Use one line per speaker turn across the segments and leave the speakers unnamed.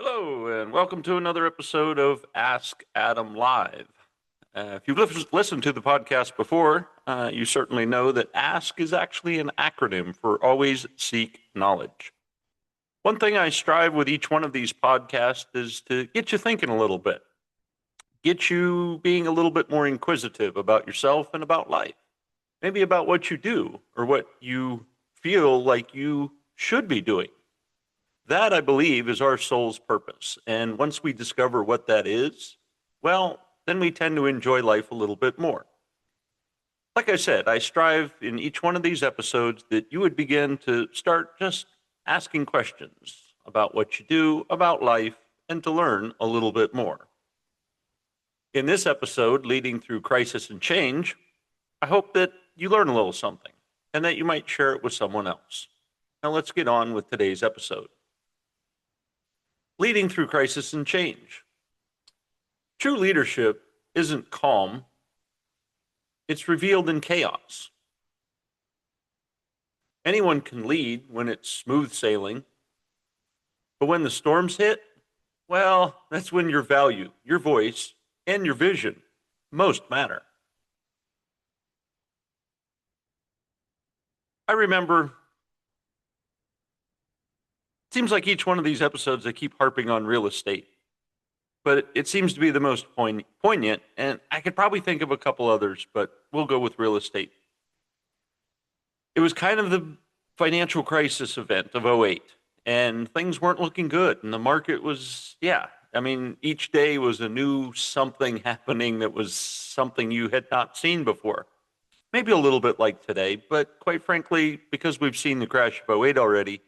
Hello, and welcome to another episode of Ask Adam Live. If you've listened to the podcast before, you certainly know that ASK is actually an acronym for Always Seek Knowledge. One thing I strive with each one of these podcasts is to get you thinking a little bit, get you being a little bit more inquisitive about yourself and about life, maybe about what you do or what you feel like you should be doing. That, I believe, is our soul's purpose. And once we discover what that is, well, then we tend to enjoy life a little bit more. Like I said, I strive in each one of these episodes that you would begin to start just asking questions about what you do, about life, and to learn a little bit more. In this episode, Leading Through Crisis and Change, I hope that you learn a little something and that you might share it with someone else. Now let's get on with today's episode. Leading through crisis and change. True leadership isn't calm. It's revealed in chaos. Anyone can lead when it's smooth sailing, but when the storms hit, well, that's when your value, your voice, and your vision most matter. I remember seems like each one of these episodes I keep harping on real estate, but it seems to be the most poignant, and I could probably think of a couple others, but we'll go with real estate. It was kind of the financial crisis event of '08, and things weren't looking good, and the market was, each day was a new something happening that was something you had not seen before. Maybe a little bit like today, but quite frankly, because we've seen the crash of '08 already,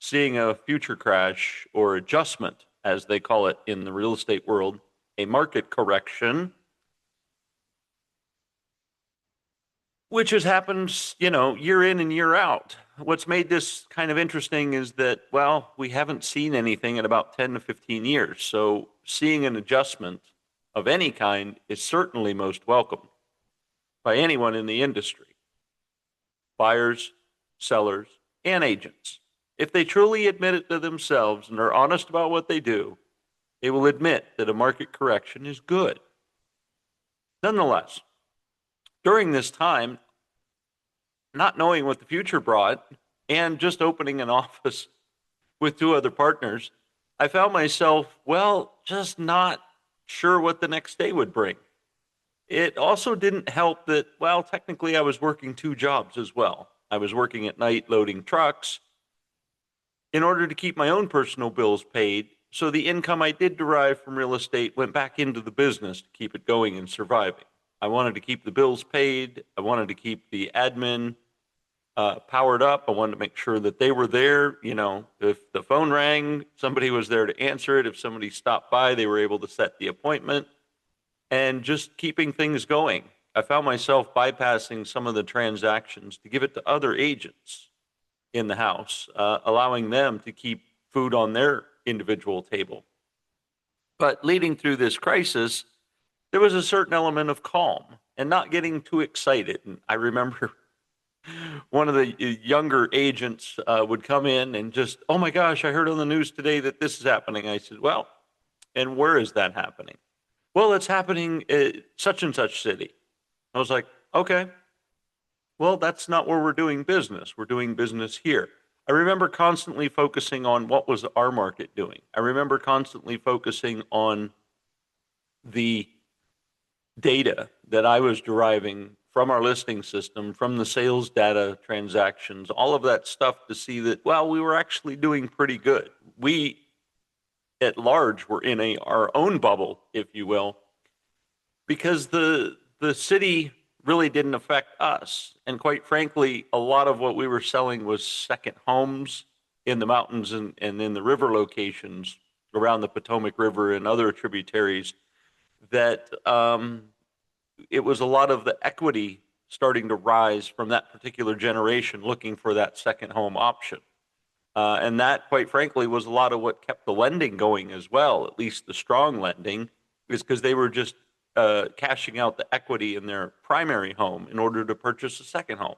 seeing a future crash or adjustment, as they call it in the real estate world, a market correction, which has happened, year in and year out. What's made this kind of interesting is that, well, we haven't seen anything in about 10 to 15 years. So seeing an adjustment of any kind is certainly most welcome by anyone in the industry, buyers, sellers, and agents. If they truly admit it to themselves and are honest about what they do, they will admit that a market correction is good. Nonetheless, during this time, not knowing what the future brought and just opening an office with two other partners, I found myself, just not sure what the next day would bring. It also didn't help that, technically I was working two jobs as well. I was working at night loading trucks in order to keep my own personal bills paid, so the income I did derive from real estate went back into the business to keep it going and surviving. I wanted to keep the bills paid. I wanted to keep the admin powered up. I wanted to make sure that they were there. If the phone rang, somebody was there to answer it. If somebody stopped by, they were able to set the appointment, and just keeping things going. I found myself bypassing some of the transactions to give it to other agents in the house, allowing them to keep food on their individual table. But leading through this crisis, there was a certain element of calm and not getting too excited. And I remember one of the younger agents would come in and just, oh my gosh, I heard on the news today that this is happening. I said, well, and where is that happening? Well, it's happening at such and such city. I was like, okay. Well, that's not where we're doing business. We're doing business here. I remember constantly focusing on what was our market doing. I remember constantly focusing on the data that I was deriving from our listing system, from the sales data transactions, all of that stuff to see that, we were actually doing pretty good. We, at large, were in our own bubble, if you will, because the city really didn't affect us. And quite frankly, a lot of what we were selling was second homes in the mountains and in the river locations around the Potomac River and other tributaries, that it was a lot of the equity starting to rise from that particular generation looking for that second home option. And that, quite frankly, was a lot of what kept the lending going as well, at least the strong lending, is because they were just cashing out the equity in their primary home in order to purchase a second home.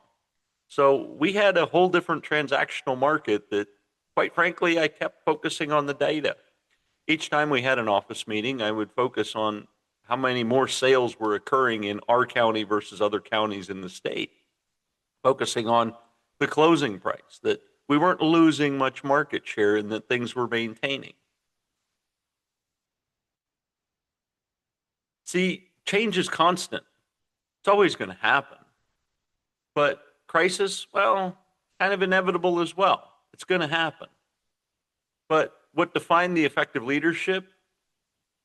So we had a whole different transactional market that, quite frankly, I kept focusing on the data. Each time we had an office meeting, I would focus on how many more sales were occurring in our county versus other counties in the state, focusing on the closing price, that we weren't losing much market share and that things were maintaining. See, change is constant. It's always going to happen. But crisis, well, kind of inevitable as well. It's going to happen. But what defined the effective leadership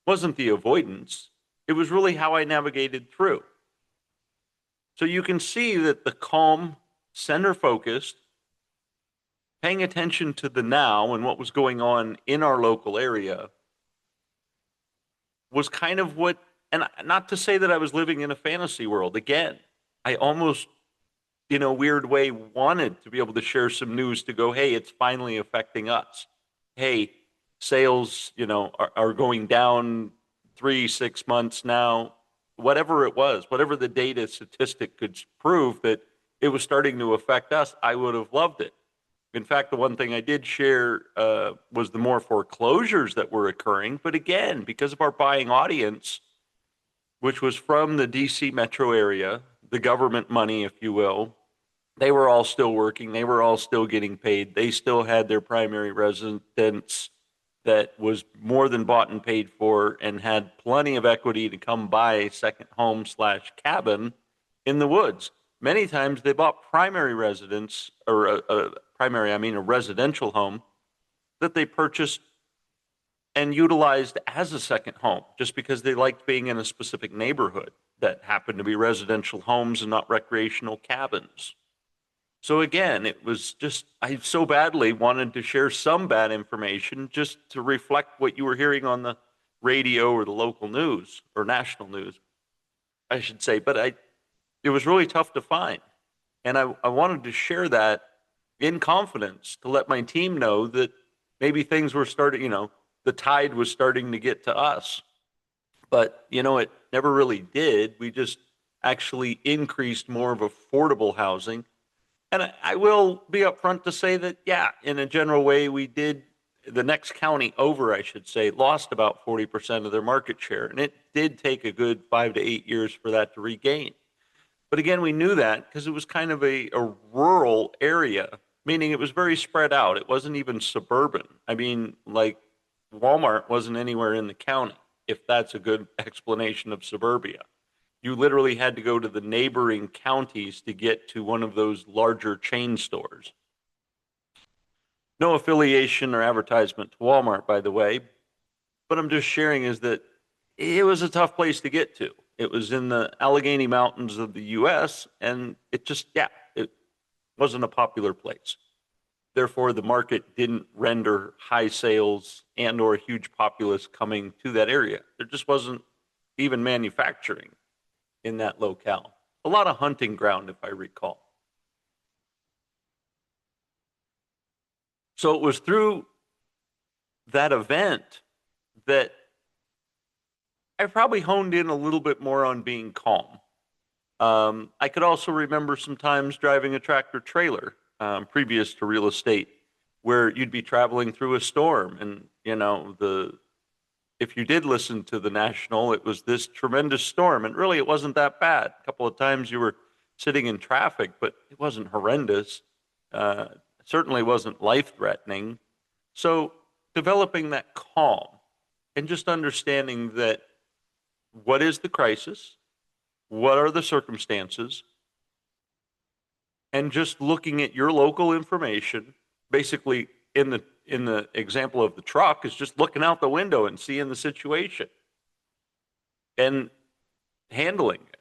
wasn't the avoidance, it was really how I navigated through. So you can see that the calm, center focused, paying attention to the now and what was going on in our local area was kind of what, and not to say that I was living in a fantasy world. Again, I almost, in a weird way, wanted to be able to share some news to go, hey, it's finally affecting us. Hey, sales, are going down 3-6 months now. Whatever it was, whatever the data statistic could prove that it was starting to affect us, I would have loved it. In fact, the one thing I did share was the more foreclosures that were occurring. But again, because of our buying audience, which was from the DC metro area, the government money, if you will, they were all still working. They were all still getting paid. They still had their primary residence that was more than bought and paid for and had plenty of equity to come buy a second home / cabin in the woods. Many times they bought primary residence, or a residential home that they purchased and utilized as a second home just because they liked being in a specific neighborhood that happened to be residential homes and not recreational cabins. So again, it was just, I so badly wanted to share some bad information just to reflect what you were hearing on the radio or the local news or national news, I should say. But it was really tough to find. And I wanted to share that in confidence to let my team know that maybe things were starting, the tide was starting to get to us. But, it never really did. We just actually increased more of affordable housing. And I will be upfront to say that, yeah, in a general way, we did, the next county over, I should say, lost about 40% of their market share. And it did take a good 5 to 8 years for that to regain. But again, we knew that because it was kind of a rural area, meaning it was very spread out. It wasn't even suburban. I mean, like Walmart wasn't anywhere in the county, if that's a good explanation of suburbia. You literally had to go to the neighboring counties to get to one of those larger chain stores. No affiliation or advertisement to Walmart, by the way, but I'm just sharing is that it was a tough place to get to. It was in the Allegheny Mountains of the US, and it wasn't a popular place. Therefore, the market didn't render high sales and or a huge populace coming to that area. There just wasn't even manufacturing in that locale. A lot of hunting ground, if I recall. So it was through that event that I probably honed in a little bit more on being calm. I could also remember sometimes driving a tractor trailer previous to real estate, where you'd be traveling through a storm, and if you did listen to the national, it was this tremendous storm, and really it wasn't that bad. A couple of times you were sitting in traffic, but it wasn't horrendous. Certainly wasn't life-threatening. So developing that calm and just understanding that what is the crisis, what are the circumstances, and just looking at your local information, basically in the example of the truck, is just looking out the window and seeing the situation and handling it,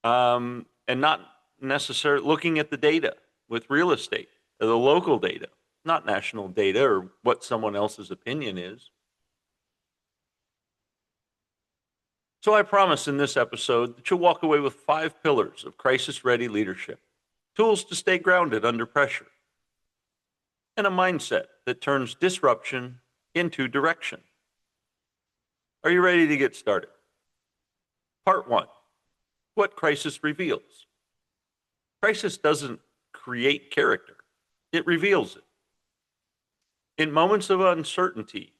and not necessarily looking at the data with real estate, or the local data, not national data or what someone else's opinion is. So I promise in this episode that you'll walk away with 5 pillars of crisis-ready leadership, tools to stay grounded under pressure, and a mindset that turns disruption into direction. Are you ready to get started? Part 1, what crisis reveals. Crisis doesn't create character, it reveals it. In moments of uncertainty,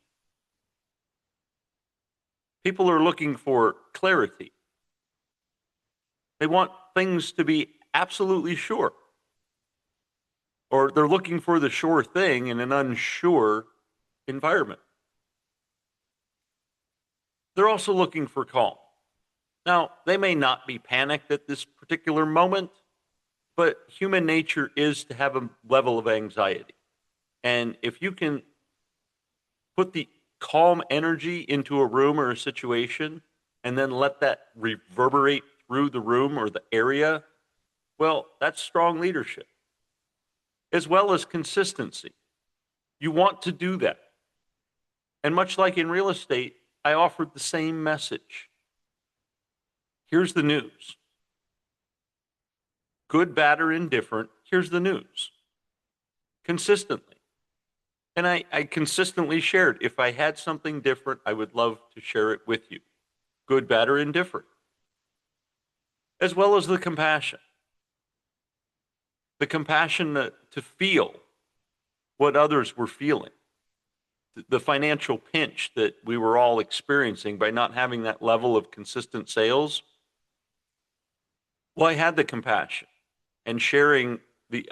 People are looking for clarity. They want things to be absolutely sure, or they're looking for the sure thing in an unsure environment. They're also looking for calm. Now, they may not be panicked at this particular moment, but human nature is to have a level of anxiety. And if you can put the calm energy into a room or a situation and then let that reverberate through the room or the area, well, that's strong leadership, as well as consistency. You want to do that. And much like in real estate, I offered the same message. Here's the news. Good, bad, or indifferent, here's the news. Consistently. And I consistently shared, if I had something different, I would love to share it with you. Good, bad, or indifferent. As well as the compassion. The compassion to feel what others were feeling. The financial pinch that we were all experiencing by not having that level of consistent sales. Well, I had the compassion and sharing the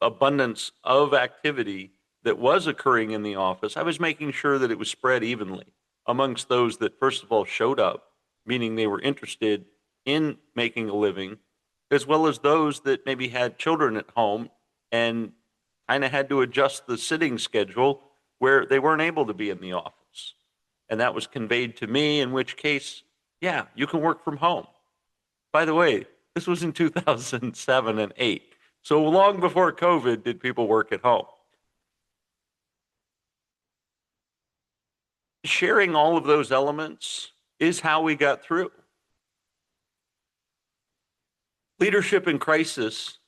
abundance of activity that was occurring in the office. I was making sure that it was spread evenly amongst those that, first of all, showed up, meaning they were interested in making a living, as well as those that maybe had children at home and kind of had to adjust the sitting schedule where they weren't able to be in the office. And that was conveyed to me, in which case, yeah, you can work from home. By the way, this was in 2007 and 8. So long before COVID did people work at home. Sharing all of those elements is how we got through. Leadership in crisis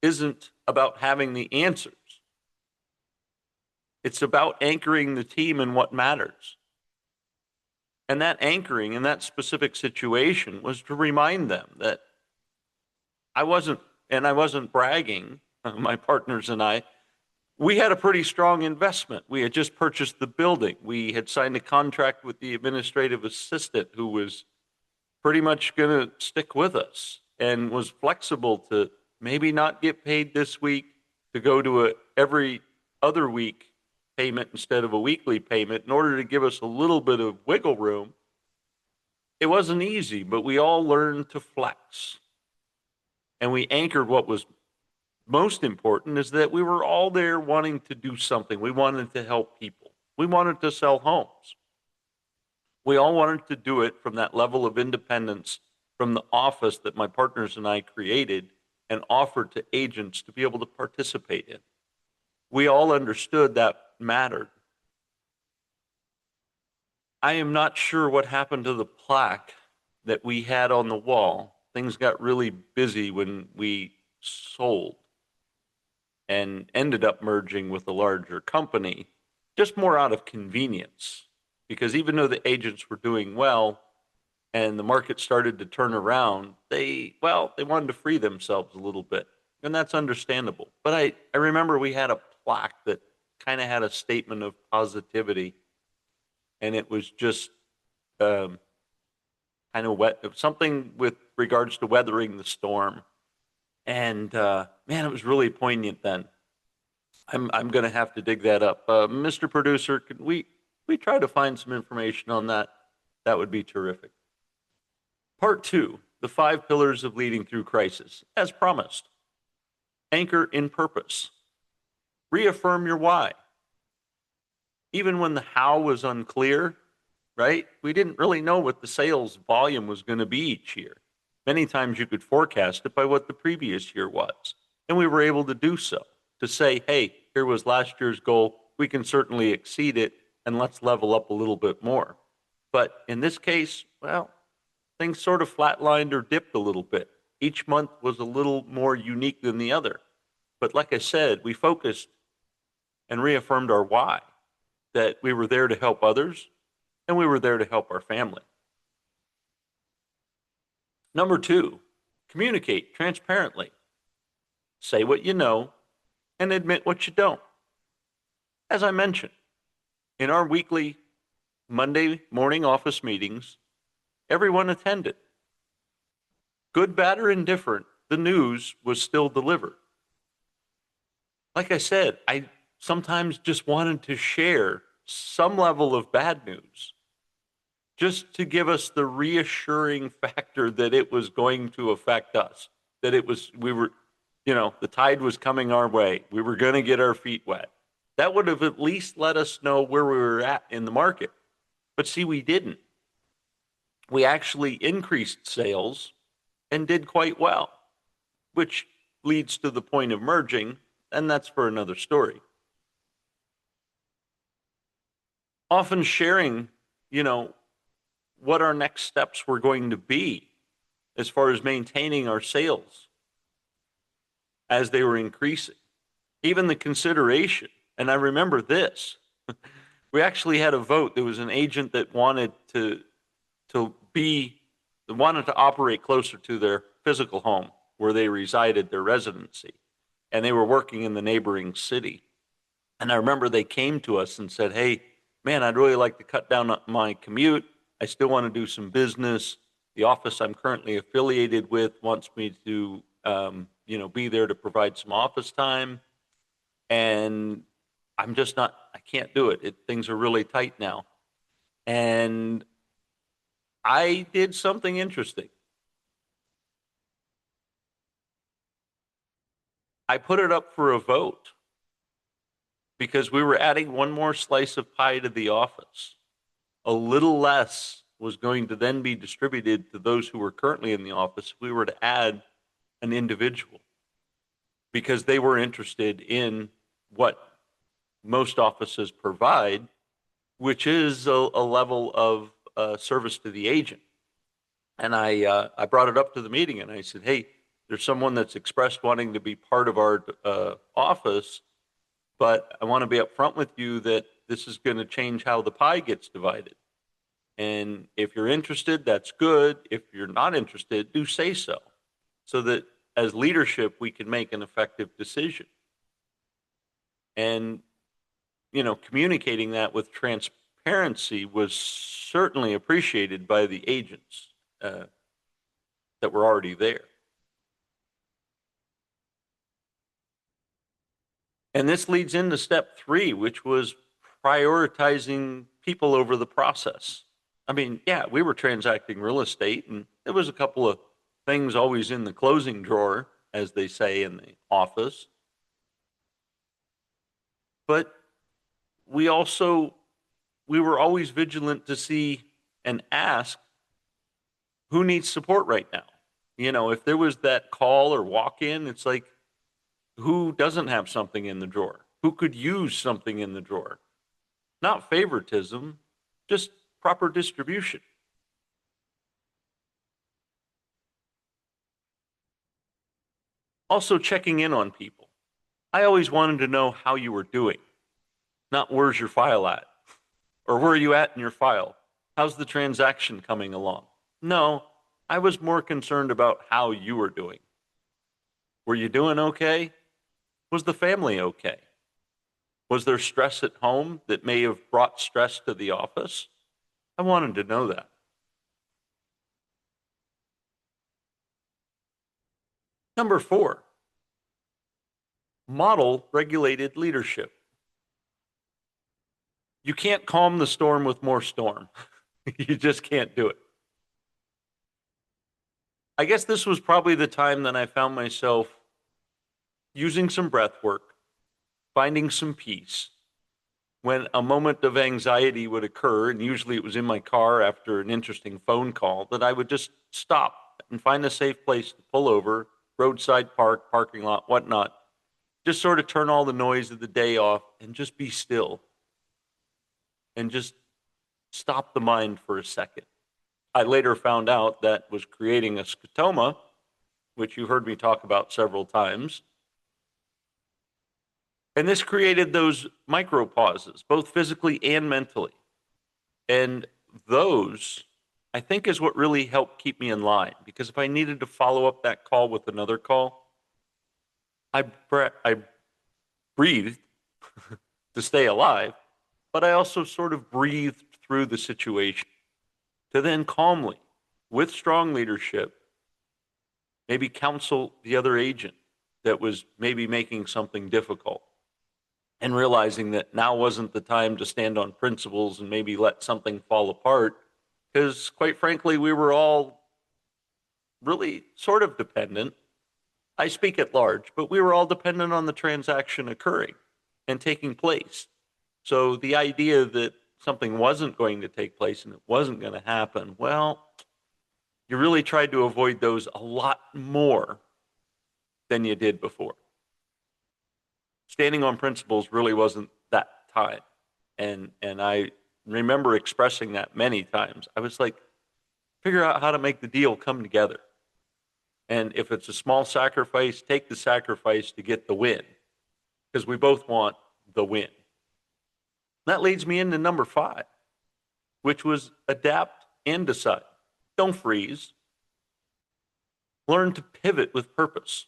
isn't about having the answers. It's about anchoring the team in what matters. And that anchoring in that specific situation was to remind them that I wasn't bragging, my partners and I, we had a pretty strong investment. We had just purchased the building. We had signed a contract with the administrative assistant who was pretty much going to stick with us and was flexible to maybe not get paid this week, to go to a every other week payment instead of a weekly payment in order to give us a little bit of wiggle room. It wasn't easy, but we all learned to flex. And we anchored what was most important, is that we were all there wanting to do something. We wanted to help people. We wanted to sell homes. We all wanted to do it from that level of independence from the office that my partners and I created and offered to agents to be able to participate in. We all understood that mattered. I am not sure what happened to the plaque that we had on the wall. Things got really busy when we sold and ended up merging with a larger company, just more out of convenience. Because even though the agents were doing well and the market started to turn around, they wanted to free themselves a little bit. And that's understandable. But I remember we had a plaque that kind of had a statement of positivity. And it was just kind of something with regards to weathering the storm. And man, it was really poignant then. I'm going to have to dig that up. Mr. Producer, could we try to find some information on that? That would be terrific. Part 2, the 5 pillars of leading through crisis. As promised, anchor in purpose. Reaffirm your why. Even when the how was unclear, right? We didn't really know what the sales volume was going to be each year. Many times you could forecast it by what the previous year was. And we were able to do so, to say, hey, here was last year's goal. We can certainly exceed it, and let's level up a little bit more. But in this case, well, things sort of flatlined or dipped a little bit. Each month was a little more unique than the other. But like I said, we focused and reaffirmed our why, that we were there to help others and we were there to help our family. Number 2, communicate transparently. Say what you know and admit what you don't. As I mentioned, in our weekly Monday morning office meetings, everyone attended. Good, bad, or indifferent, the news was still delivered. Like I said, I sometimes just wanted to share some level of bad news just to give us the reassuring factor that it was going to affect us, that we were, the tide was coming our way. We were going to get our feet wet. That would have at least let us know where we were at in the market. But see, we didn't. We actually increased sales and did quite well, which leads to the point of merging, and that's for another story. Often sharing, you know, what our next steps were going to be as far as maintaining our sales as they were increasing. Even the consideration, and I remember this, we actually had a vote. There was an agent that wanted to operate closer to their physical home where they resided, their residency, and they were working in the neighboring city. And I remember they came to us and said, "Hey, man, I'd really like to cut down my commute. I still want to do some business. The office I'm currently affiliated with wants me to, be there to provide some office time, and I'm just not. I can't do it. Things are really tight now." And I did something interesting. I put it up for a vote because we were adding one more slice of pie to the office. A little less was going to then be distributed to those who were currently in the office if we were to add an individual, because they were interested in what most offices provide, which is a level of service to the agent. And I brought it up to the meeting and I said, "Hey, there's someone that's expressed wanting to be part of our office, but I want to be upfront with you that this is going to change how the pie gets divided. And if you're interested, that's good. If you're not interested, do say so that as leadership, we can make an effective decision." And, communicating that with transparency was certainly appreciated by the agents that were already there. And this leads into step 3, which was prioritizing people over the process. I mean, yeah, we were transacting real estate, and there was a couple of things always in the closing drawer, as they say in the office. But we were always vigilant to see and ask, who needs support right now? If there was that call or walk in, it's like, who doesn't have something in the drawer? Who could use something in the drawer? Not favoritism, just proper distribution. Also, checking in on people. I always wanted to know how you were doing, not where's your file at, or where are you at in your file? How's the transaction coming along? No, I was more concerned about how you were doing. Were you doing okay? Was the family okay? Was there stress at home that may have brought stress to the office? I wanted to know that. Number 4, model regulated leadership. You can't calm the storm with more storm. You just can't do it. I guess this was probably the time that I found myself using some breath work, finding some peace. When a moment of anxiety would occur, and usually it was in my car after an interesting phone call, that I would just stop and find a safe place to pull over, roadside park, parking lot, whatnot. Just sort of turn all the noise of the day off and just be still and just stop the mind for a second. I later found out that was creating a scotoma, which you heard me talk about several times. And this created those micro pauses, both physically and mentally. And those, I think, is what really helped keep me in line. Because if I needed to follow up that call with another call, I breathed to stay alive, but I also sort of breathed through the situation, to then calmly, with strong leadership, maybe counsel the other agent that was maybe making something difficult, and realizing that now wasn't the time to stand on principles and maybe let something fall apart, because quite frankly, we were all really sort of dependent. I speak at large, but we were all dependent on the transaction occurring and taking place. So the idea that something wasn't going to take place and it wasn't going to happen, well, you really tried to avoid those a lot more than you did before. Standing on principles really wasn't that time. And I remember expressing that many times. I was like, figure out how to make the deal come together. And if it's a small sacrifice, take the sacrifice to get the win, because we both want the win. That leads me into number 5, which was adapt and decide. Don't freeze. Learn to pivot with purpose.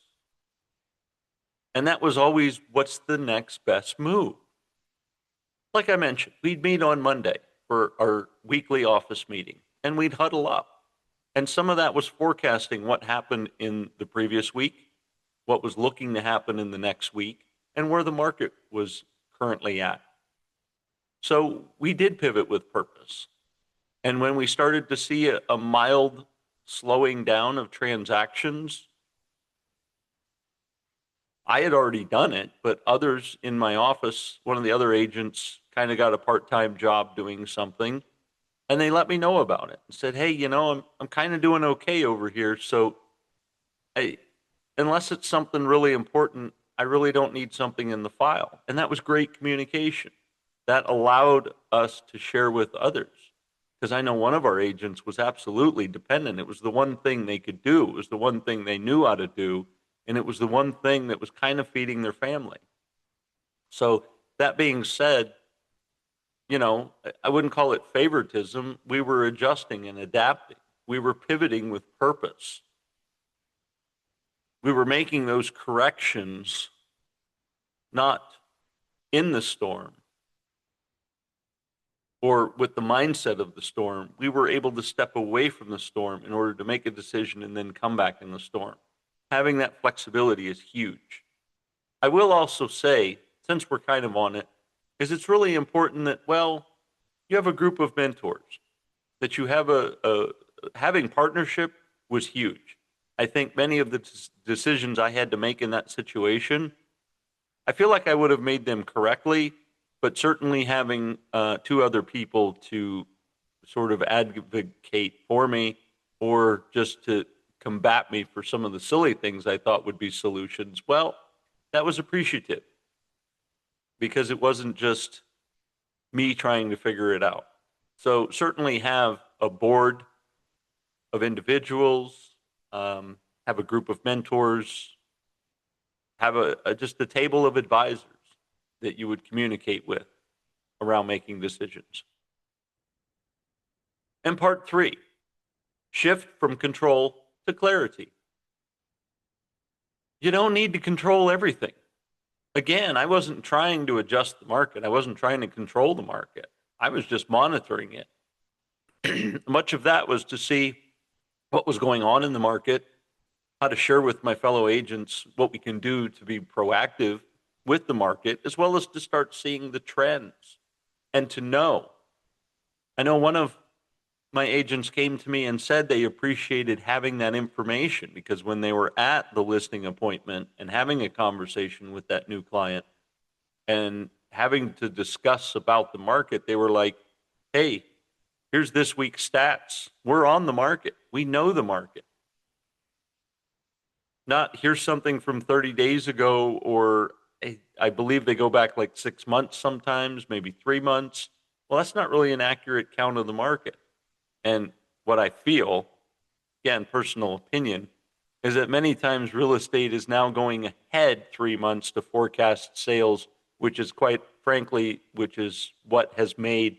And that was always, what's the next best move? Like I mentioned, we'd meet on Monday for our weekly office meeting, and we'd huddle up. And some of that was forecasting what happened in the previous week, what was looking to happen in the next week, and where the market was currently at. So we did pivot with purpose. And when we started to see a mild slowing down of transactions, I had already done it, but others in my office, one of the other agents kind of got a part-time job doing something, and they let me know about it and said, hey, I'm kind of doing okay over here. So unless it's something really important, I really don't need something in the file. And that was great communication. That allowed us to share with others, because I know one of our agents was absolutely dependent. It was the one thing they could do. It was the one thing they knew how to do. And it was the one thing that was kind of feeding their family. So that being said, I wouldn't call it favoritism. We were adjusting and adapting. We were pivoting with purpose. We were making those corrections, not in the storm or with the mindset of the storm. We were able to step away from the storm in order to make a decision and then come back in the storm. Having that flexibility is huge. I will also say, since we're kind of on it, is it's really important that, you have a group of mentors, that you have having partnership was huge. I think many of the decisions I had to make in that situation, I feel like I would have made them correctly, but certainly having 2 other people to sort of advocate for me, or just to combat me for some of the silly things I thought would be solutions, that was appreciative, because it wasn't just me trying to figure it out. So certainly have a board of individuals, have a group of mentors, have just a table of advisors that you would communicate with around making decisions. And part 3, shift from control to clarity. You don't need to control everything. Again, I wasn't trying to adjust the market. I wasn't trying to control the market. I was just monitoring it. Much of that was to see what was going on in the market, how to share with my fellow agents what we can do to be proactive with the market, as well as to start seeing the trends and to know. I know one of my agents came to me and said they appreciated having that information, because when they were at the listing appointment and having a conversation with that new client and having to discuss about the market, they were like, hey, here's this week's stats. We're on the market. We know the market. Not here's something from 30 days ago, or I believe they go back like 6 months sometimes, maybe 3 months. Well, that's not really an accurate count of the market. And what I feel, again, personal opinion, is that many times real estate is now going ahead 3 months to forecast sales, which is quite frankly, which is what has made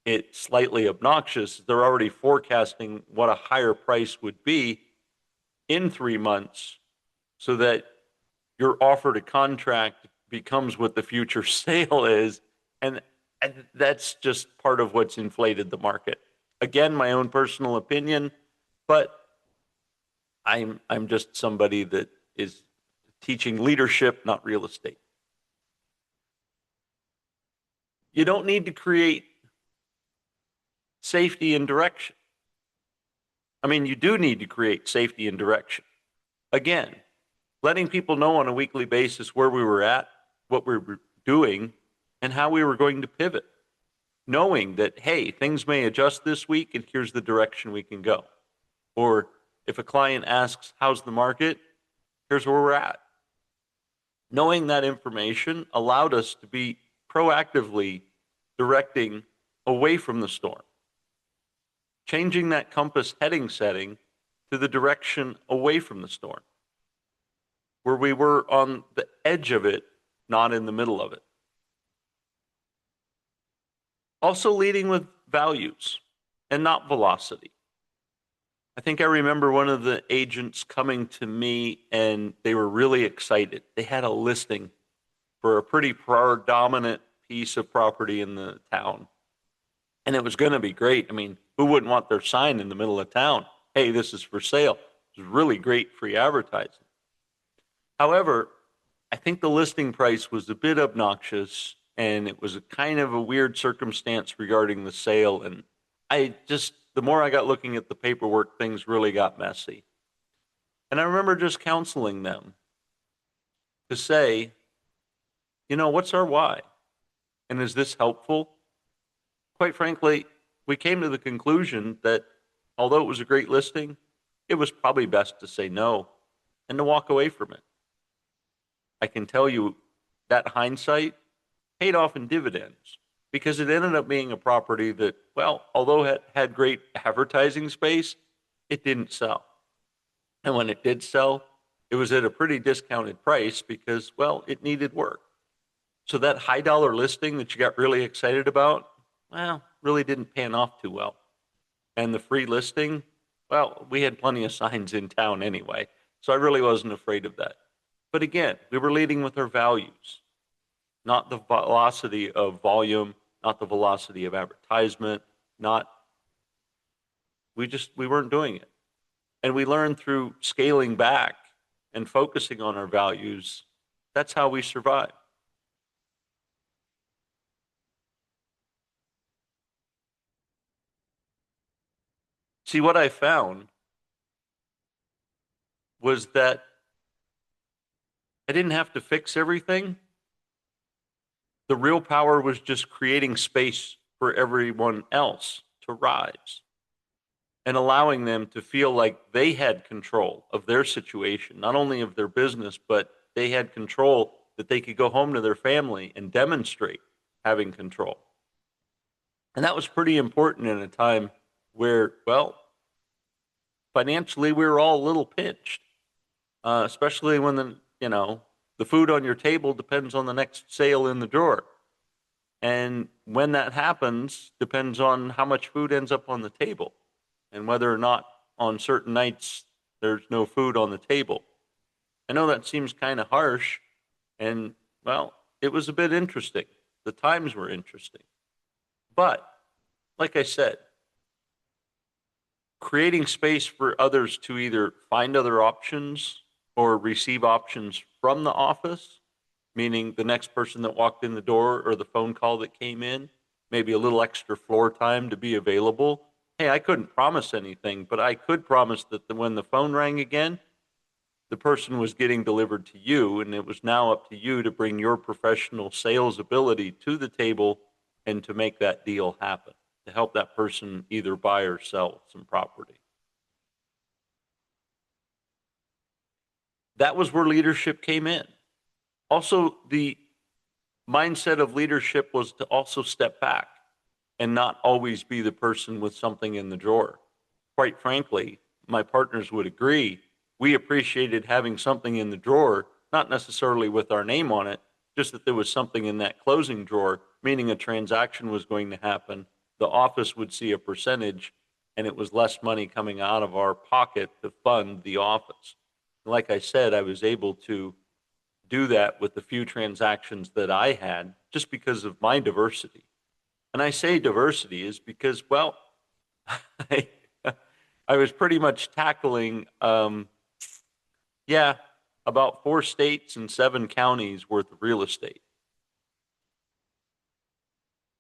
it slightly obnoxious. They're already forecasting what a higher price would be in 3 months, so that your offer to contract becomes what the future sale is. And And that's just part of what's inflated the market. Again, my own personal opinion, but I'm just somebody that is teaching leadership, not real estate. You don't need to create safety and direction. I mean, you do need to create safety and direction. Again, letting people know on a weekly basis where we were at, what we were doing, and how we were going to pivot. Knowing that, hey, things may adjust this week and here's the direction we can go. Or if a client asks, how's the market? Here's where we're at. Knowing that information allowed us to be proactively directing away from the storm, changing that compass heading setting to the direction away from the storm, where we were on the edge of it, not in the middle of it. Also leading with values and not velocity. I think I remember one of the agents coming to me and they were really excited. They had a listing for a pretty predominant piece of property in the town. And it was going to be great. I mean, who wouldn't want their sign in the middle of town? Hey, this is for sale. It was really great free advertising. However, I think the listing price was a bit obnoxious and it was a kind of a weird circumstance regarding the sale. And the more I got looking at the paperwork, things really got messy. And I remember just counseling them to say, what's our why? And is this helpful? Quite frankly, we came to the conclusion that although it was a great listing, it was probably best to say no and to walk away from it. I can tell you that hindsight paid off in dividends because it ended up being a property that, well, although it had great advertising space, it didn't sell. And when it did sell, it was at a pretty discounted price because, well, it needed work. So that high dollar listing that you got really excited about, well, really didn't pan off too well. And the free listing, well, we had plenty of signs in town anyway, so I really wasn't afraid of that. But again, we were leading with our values, not the velocity of volume, not the velocity of advertisement, we weren't doing it. And we learned through scaling back and focusing on our values, that's how we survive. See, what I found was that I didn't have to fix everything. The real power was just creating space for everyone else to rise and allowing them to feel like they had control of their situation, not only of their business, but they had control that they could go home to their family and demonstrate having control. And that was pretty important in a time where, well, financially we were all a little pinched, especially when the food on your table depends on the next sale in the drawer. And when that happens, depends on how much food ends up on the table and whether or not on certain nights there's no food on the table. I know that seems kind of harsh, and well, it was a bit interesting. The times were interesting. But like I said, creating space for others to either find other options or receive options from the office, meaning the next person that walked in the door or the phone call that came in, maybe a little extra floor time to be available. Hey, I couldn't promise anything, but I could promise that when the phone rang again, the person was getting delivered to you, and it was now up to you to bring your professional sales ability to the table and to make that deal happen, to help that person either buy or sell some property. That was where leadership came in. Also, the mindset of leadership was to also step back and not always be the person with something in the drawer. Quite frankly, my partners would agree, we appreciated having something in the drawer, not necessarily with our name on it, just that there was something in that closing drawer, meaning a transaction was going to happen. The office would see a percentage, and it was less money coming out of our pocket to fund the office. Like I said, I was able to do that with the few transactions that I had just because of my diversity. And I say diversity is because, well, I, I was pretty much tackling, yeah, about 4 states and 7 counties worth of real estate.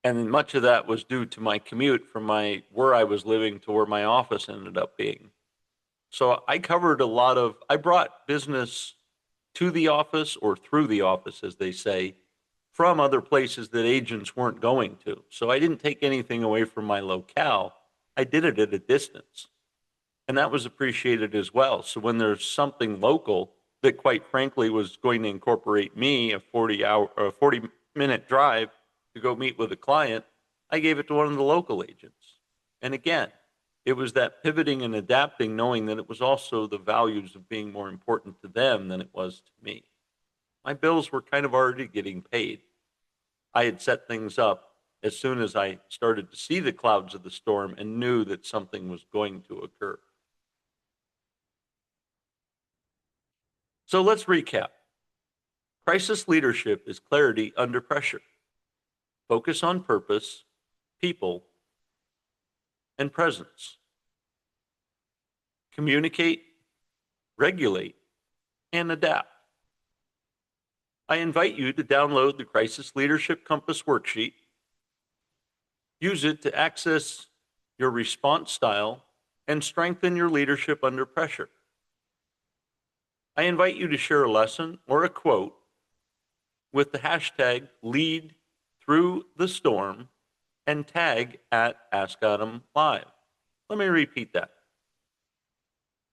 And much of that was due to my commute from where I was living to where my office ended up being. So I covered a lot of, I brought business to the office or through the office, as they say, from other places that agents weren't going to. So I didn't take anything away from my locale. I did it at a distance. And that was appreciated as well. So when there's something local that quite frankly was going to incorporate me, a 40-minute drive to go meet with a client, I gave it to one of the local agents. And again, it was that pivoting and adapting, knowing that it was also the values of being more important to them than it was to me. My bills were kind of already getting paid. I had set things up as soon as I started to see the clouds of the storm and knew that something was going to occur. So let's recap. Crisis leadership is clarity under pressure. Focus on purpose, people, and presence. Communicate, regulate, and adapt. I invite you to download the Crisis Leadership Compass worksheet. Use it to access your response style and strengthen your leadership under pressure. I invite you to share a lesson or a quote with the hashtag lead through the storm and tag at Ask Adam Live. Let me repeat that.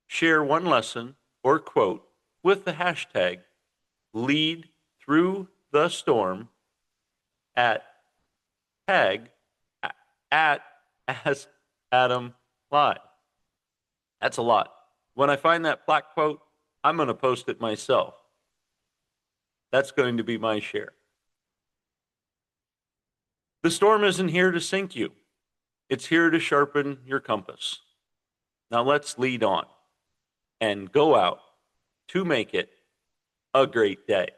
Share one lesson or quote with the hashtag lead through the storm at tag at Ask Adam Live. That's a lot. When I find that plaque quote, I'm going to post it myself. That's going to be my share. The storm isn't here to sink you. It's here to sharpen your compass. Now let's lead on and go out to make it a great day.